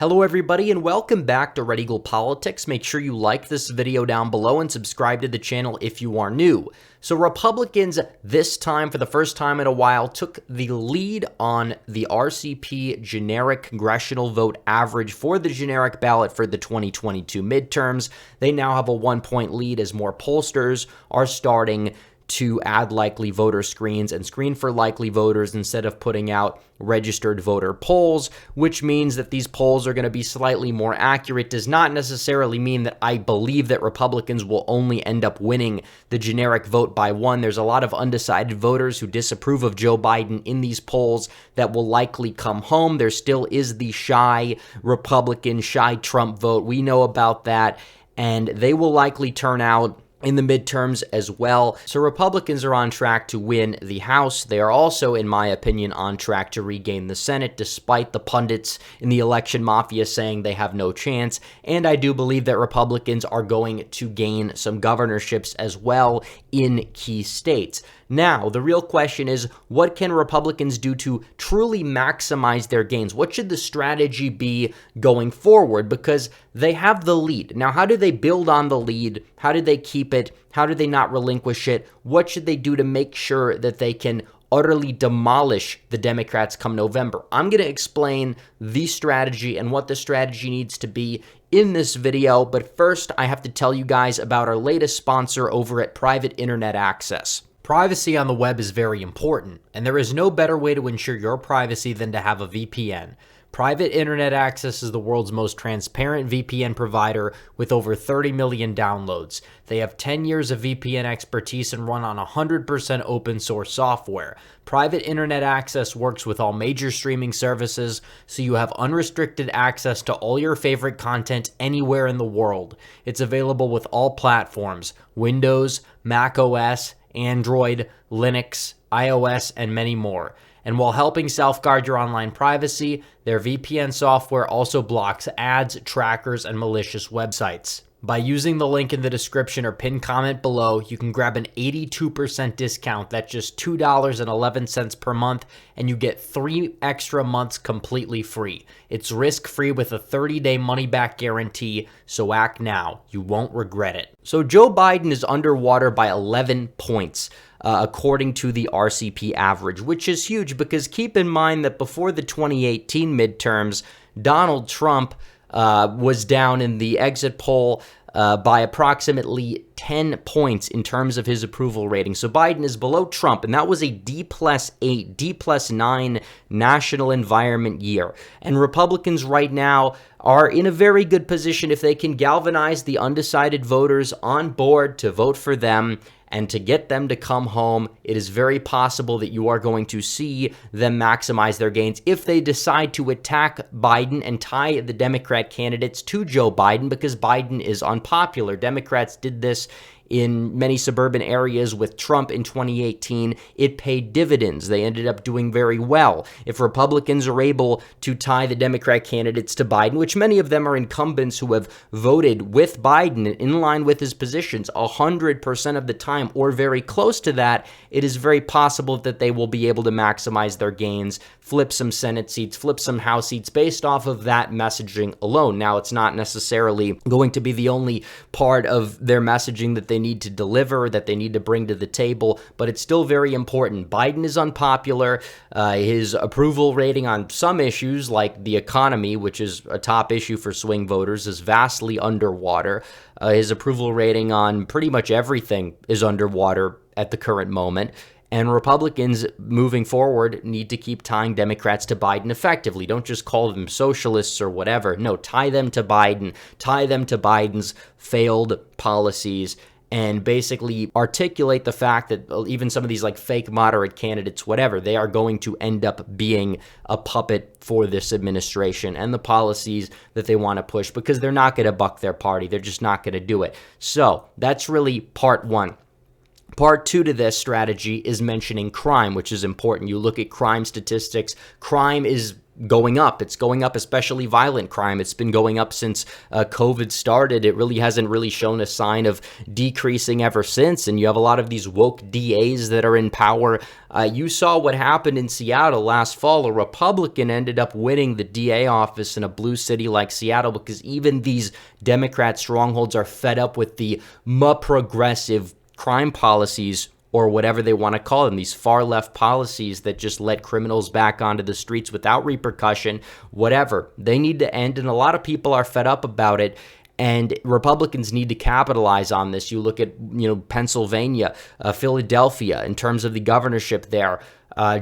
Hello everybody and welcome back to Red Eagle Politics. Make sure you like this video down below and subscribe to the channel if you are new. So Republicans this time, for the first time in a while, took the lead on the RCP generic congressional vote average for the generic ballot for the 2022 midterms. They now have a 1-point lead as more pollsters are starting to add likely voter screens and screen for likely voters instead of putting out registered voter polls, which means that these polls are going to be slightly more accurate. Does not necessarily mean that I believe that Republicans will only end up winning the generic vote by one. There's a lot of undecided voters who disapprove of Joe Biden in these polls that will likely come home. There still is the shy Republican, shy Trump vote. We know about that, and they will likely turn out in the midterms as well. So Republicans are on track to win the House. They are also, in my opinion, on track to regain the Senate, despite the pundits in the election mafia saying they have no chance. And I do believe that Republicans are going to gain some governorships as well in key states. Now, the real question is, what can Republicans do to truly maximize their gains? What should the strategy be going forward? Because they have the lead. Now, how do they build on the lead? How do they keep it? How do they not relinquish it? What should they do to make sure that they can utterly demolish the Democrats come November? I'm going to explain the strategy and what the strategy needs to be in this video, but first I have to tell you guys about our latest sponsor over at Private Internet Access. Privacy on the web is very important, and there is no better way to ensure your privacy than to have a VPN. Private Internet Access is the world's most transparent VPN provider with over 30 million downloads. They have 10 years of VPN expertise and run on 100% open source software. Private Internet Access works with all major streaming services, so you have unrestricted access to all your favorite content anywhere in the world. It's available with all platforms: Windows, Mac OS, Android, Linux, iOS, and many more. And while helping safeguard your online privacy, their VPN software also blocks ads, trackers, and malicious websites. By using the link in the description or pinned comment below, you can grab an 82% discount. That's just $2.11 per month, and you get 3 extra months completely free. It's risk-free with a 30-day money-back guarantee, so act now. You won't regret it. So Joe Biden is underwater by 11 points. According to the RCP average, which is huge because keep in mind that before the 2018 midterms, Donald Trump was down in the exit poll by approximately 10 points in terms of his approval rating. So Biden is below Trump, and that was a D+8, D+9 national environment year. And Republicans right now are in a very good position if they can galvanize the undecided voters on board to vote for them and to get them to come home. It is very possible that you are going to see them maximize their gains if they decide to attack Biden and tie the Democrat candidates to Joe Biden, because Biden is unpopular. Democrats did this in many suburban areas with Trump in 2018. It paid dividends. They ended up doing very well. If Republicans are able to tie the Democrat candidates to Biden, which many of them are incumbents who have voted with Biden in line with his positions 100% of the time or very close to that, it is very possible that they will be able to maximize their gains, flip some Senate seats, flip some House seats based off of that messaging alone. Now, it's not necessarily going to be the only part of their messaging that they need to deliver, that they need to bring to the table, but it's still very important. Biden is unpopular. His approval rating on some issues like the economy, which is a top issue for swing voters, is vastly underwater. His approval rating on pretty much everything is underwater at the current moment. And Republicans moving forward need to keep tying Democrats to Biden effectively. Don't just call them socialists or whatever. No, tie them to Biden, tie them to Biden's failed policies, and basically articulate the fact that even some of these like fake moderate candidates, whatever, they are going to end up being a puppet for this administration and the policies that they want to push, because they're not going to buck their party. They're just not going to do it. So that's really part one. Part two to this strategy is mentioning crime, which is important. You look at crime statistics. Crime is going up. It's going up, especially violent crime. It's been going up since COVID started. It really hasn't really shown a sign of decreasing ever since. And you have a lot of these woke DAs that are in power. You saw what happened in Seattle last fall. A Republican ended up winning the DA office in a blue city like Seattle because even these Democrat strongholds are fed up with the progressive crime policies, or whatever they want to call them, these far left policies that just let criminals back onto the streets without repercussion, whatever. They need to end, and a lot of people are fed up about it. And Republicans need to capitalize on this. You look at, Pennsylvania, Philadelphia, in terms of the governorship there.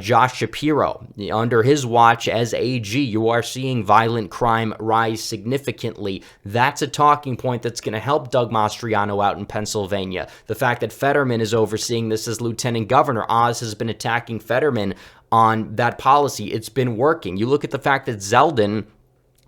Josh Shapiro, under his watch as AG, you are seeing violent crime rise significantly. That's a talking point that's going to help Doug Mastriano out in Pennsylvania. The fact that Fetterman is overseeing this as lieutenant governor. Oz has been attacking Fetterman on that policy. It's been working. You look at the fact that Zeldin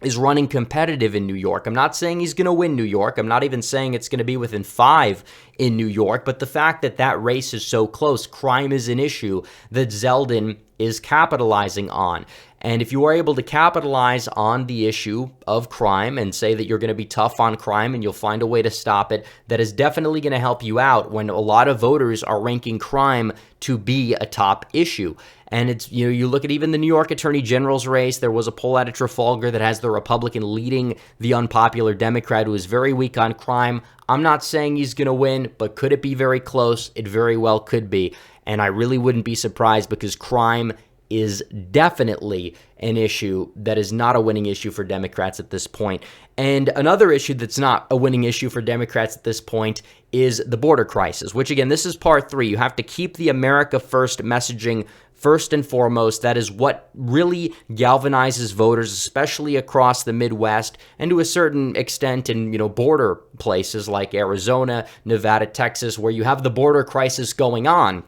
is running competitive in New York. I'm not saying he's going to win New York. I'm not even saying it's going to be within 5 in New York. But the fact that that race is so close, crime is an issue that Zeldin is capitalizing on. And if you are able to capitalize on the issue of crime and say that you're going to be tough on crime and you'll find a way to stop it, that is definitely going to help you out when a lot of voters are ranking crime to be a top issue. And it's, you look at even the New York Attorney General's race. There was a poll out of Trafalgar that has the Republican leading the unpopular Democrat who is very weak on crime. I'm not saying he's going to win, but could it be very close? It very well could be. And I really wouldn't be surprised because crime is definitely an issue that is not a winning issue for Democrats at this point. And another issue that's not a winning issue for Democrats at this point is the border crisis, which again, this is part 3. You have to keep the America First messaging first and foremost. That is what really galvanizes voters, especially across the Midwest and to a certain extent in, border places like Arizona, Nevada, Texas, where you have the border crisis going on.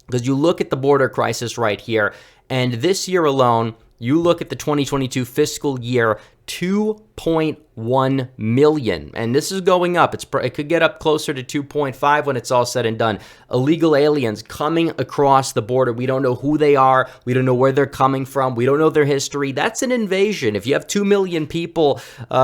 Because you look at the border crisis right here, and this year alone, you look at the 2022 fiscal year, 2.1 million, and this is going up. It could get up closer to 2.5 when it's all said and done. Illegal aliens coming across the border. We don't know who they are. We don't know where they're coming from. We don't know their history. That's an invasion. If you have 2 million people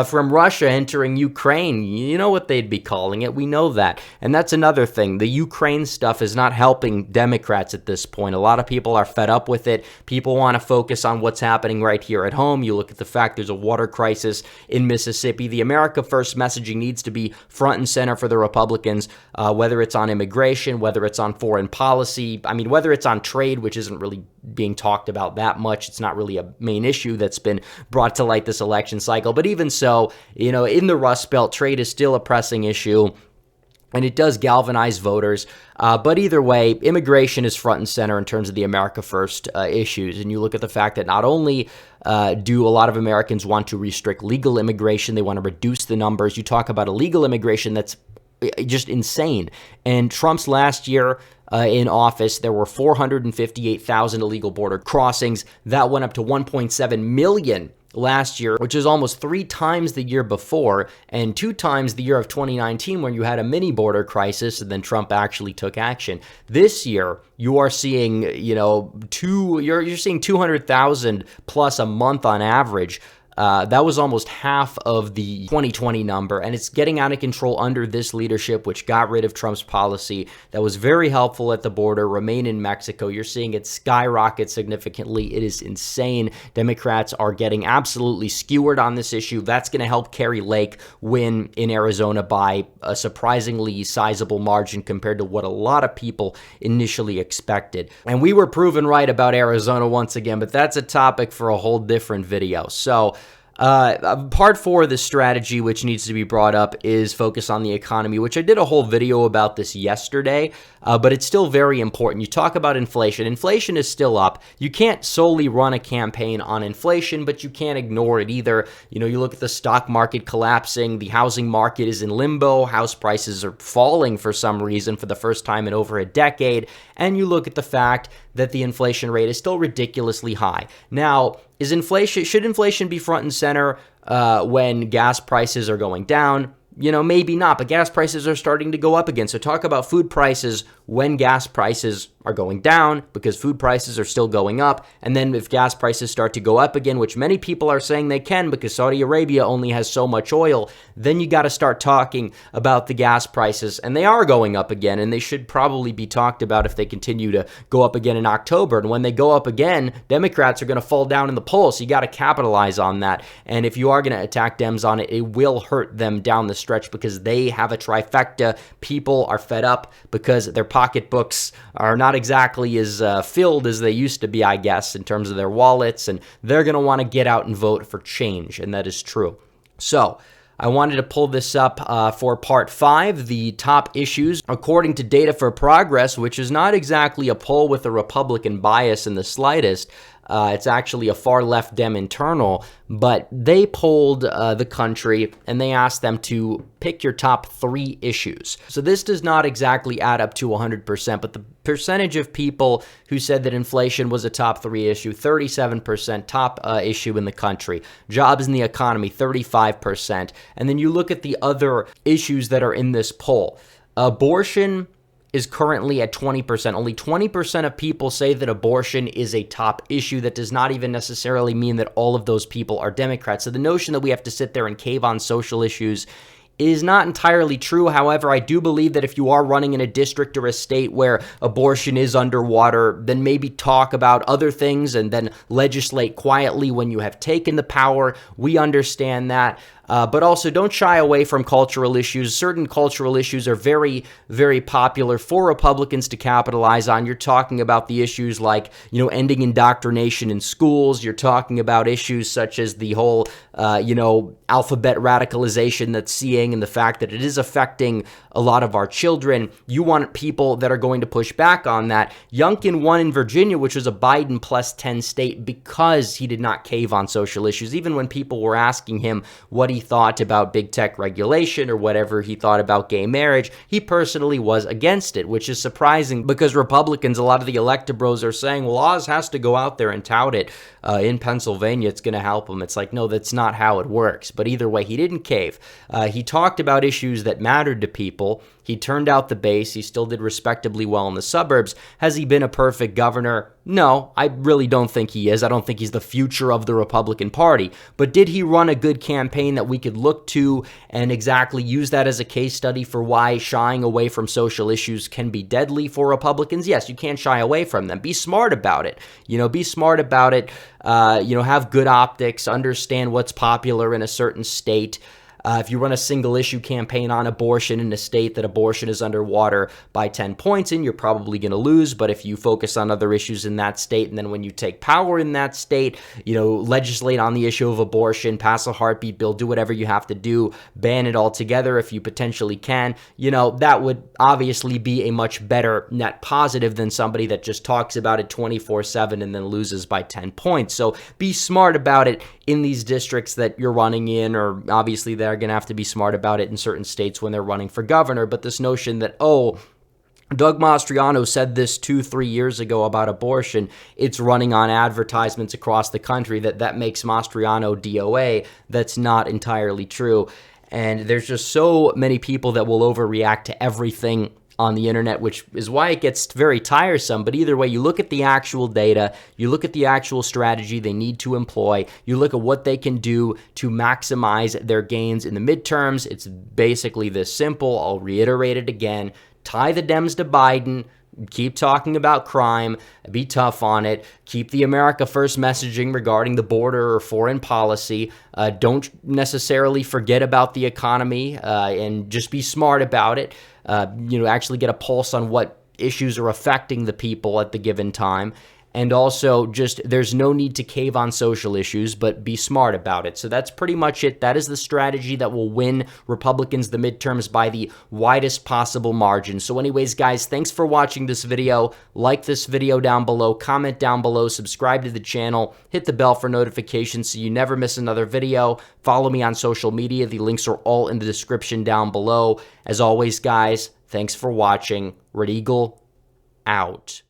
from Russia entering Ukraine, you know what they'd be calling it. We know that. And that's another thing. The Ukraine stuff is not helping Democrats at this point. A lot of people are fed up with it. People want to focus on what's happening right here at home. You look at the fact there's a water crisis in Mississippi. The America First messaging needs to be front and center for the Republicans, whether it's on immigration, whether it's on foreign policy, whether it's on trade, which isn't really being talked about that much. It's not really a main issue that's been brought to light this election cycle. But even so, in the Rust Belt, trade is still a pressing issue. And it does galvanize voters. But either way, immigration is front and center in terms of the America First issues. And you look at the fact that not only do a lot of Americans want to restrict legal immigration, they want to reduce the numbers. You talk about illegal immigration that's just insane. And Trump's last year in office, there were 458,000 illegal border crossings. That went up to 1.7 million last year, which is almost 3 times the year before and 2 times the year of 2019 when you had a mini border crisis and then Trump actually took action. This year, you are seeing, you're seeing 200,000 plus a month on average. That was almost half of the 2020 number, and it's getting out of control under this leadership, which got rid of Trump's policy that was very helpful at the border, remain in Mexico. You're seeing it skyrocket significantly. It is insane. Democrats are getting absolutely skewered on this issue. That's going to help Carrie Lake win in Arizona by a surprisingly sizable margin compared to what a lot of people initially expected. And we were proven right about Arizona once again, but that's a topic for a whole different video. So, part 4 of this strategy, which needs to be brought up, is focus on the economy, which I did a whole video about this yesterday, but it's still very important. You talk about inflation. Inflation is still up. You can't solely run a campaign on inflation, but you can't ignore it either. You look at the stock market collapsing. The housing market is in limbo. House prices are falling for some reason for the first time in over a decade. And you look at the fact that the inflation rate is still ridiculously high. Now, should inflation be front and center when gas prices are going down? Maybe not, but gas prices are starting to go up again. So talk about food prices when gas prices are going down because food prices are still going up. And then if gas prices start to go up again, which many people are saying they can because Saudi Arabia only has so much oil, then you got to start talking about the gas prices. And they are going up again, and they should probably be talked about if they continue to go up again in October. And when they go up again, Democrats are going to fall down in the polls. So you got to capitalize on that. And if you are going to attack Dems on it, it will hurt them down the stretch because they have a trifecta. People are fed up because their pocketbooks are not exactly as filled as they used to be, I guess, in terms of their wallets, and they're going to want to get out and vote for change, and that is true. So I wanted to pull this up for part 5, the top issues according to Data for Progress, which is not exactly a poll with a Republican bias in the slightest. It's actually a far left Dem internal, but they polled the country and they asked them to pick your top 3 issues. So this does not exactly add up to 100%, but the percentage of people who said that inflation was a top 3 issue, 37% top issue in the country. Jobs in the economy, 35%. And then you look at the other issues that are in this poll. Abortion is currently at 20%. Only 20% of people say that abortion is a top issue. That does not even necessarily mean that all of those people are Democrats. So the notion that we have to sit there and cave on social issues is not entirely true. However, I do believe that if you are running in a district or a state where abortion is underwater, then maybe talk about other things and then legislate quietly when you have taken the power. We understand that. But also don't shy away from cultural issues. Certain cultural issues are very, very popular for Republicans to capitalize on. You're talking about the issues like, ending indoctrination in schools. You're talking about issues such as the whole, alphabet radicalization that's seeing and the fact that it is affecting a lot of our children. You want people that are going to push back on that. Youngkin won in Virginia, which was a Biden plus 10 state, because he did not cave on social issues. Even when people were asking him what he thought about big tech regulation or whatever he thought about gay marriage, he personally was against it, which is surprising because Republicans, a lot of the electabros are saying, well, Oz has to go out there and tout it in Pennsylvania. It's going to help him. It's like, no, that's not how it works. But either way, he didn't cave. He talked about issues that mattered to people. He turned out the base. He still did respectably well in the suburbs. Has he been a perfect governor? No, I really don't think he is. I don't think he's the future of the Republican Party. But did he run a good campaign that we could look to and exactly use that as a case study for why shying away from social issues can be deadly for Republicans? Yes, you can't shy away from them. Be smart about it. Be smart about it. Have good optics. Understand what's popular in a certain state. If you run a single issue campaign on abortion in a state that abortion is underwater by 10 points in, you're probably going to lose. But if you focus on other issues in that state, and then when you take power in that state, legislate on the issue of abortion, pass a heartbeat bill, do whatever you have to do, ban it altogether if you potentially can, that would obviously be a much better net positive than somebody that just talks about it 24/7 and then loses by 10 points. So be smart about it in these districts that you're running in, or obviously they're going to have to be smart about it in certain states when they're running for governor. But this notion that, Doug Mastriano said this 2-3 years ago about abortion, it's running on advertisements across the country, that makes Mastriano DOA, that's not entirely true. And there's just so many people that will overreact to everything on the internet, which is why it gets very tiresome. But either way, you look at the actual data, you look at the actual strategy they need to employ, you look at what they can do to maximize their gains in the midterms. It's basically this simple. I'll reiterate it again. Tie the Dems to Biden. Keep talking about crime, be tough on it, keep the America First messaging regarding the border or foreign policy. Don't necessarily forget about the economy and just be smart about it. Actually get a pulse on what issues are affecting the people at the given time. And also just there's no need to cave on social issues, but be smart about it. So that's pretty much it. That is the strategy that will win Republicans the midterms by the widest possible margin. So anyways, guys, thanks for watching this video. Like this video down below, comment down below, subscribe to the channel, hit the bell for notifications so you never miss another video. Follow me on social media. The links are all in the description down below. As always, guys, thanks for watching. Red Eagle out.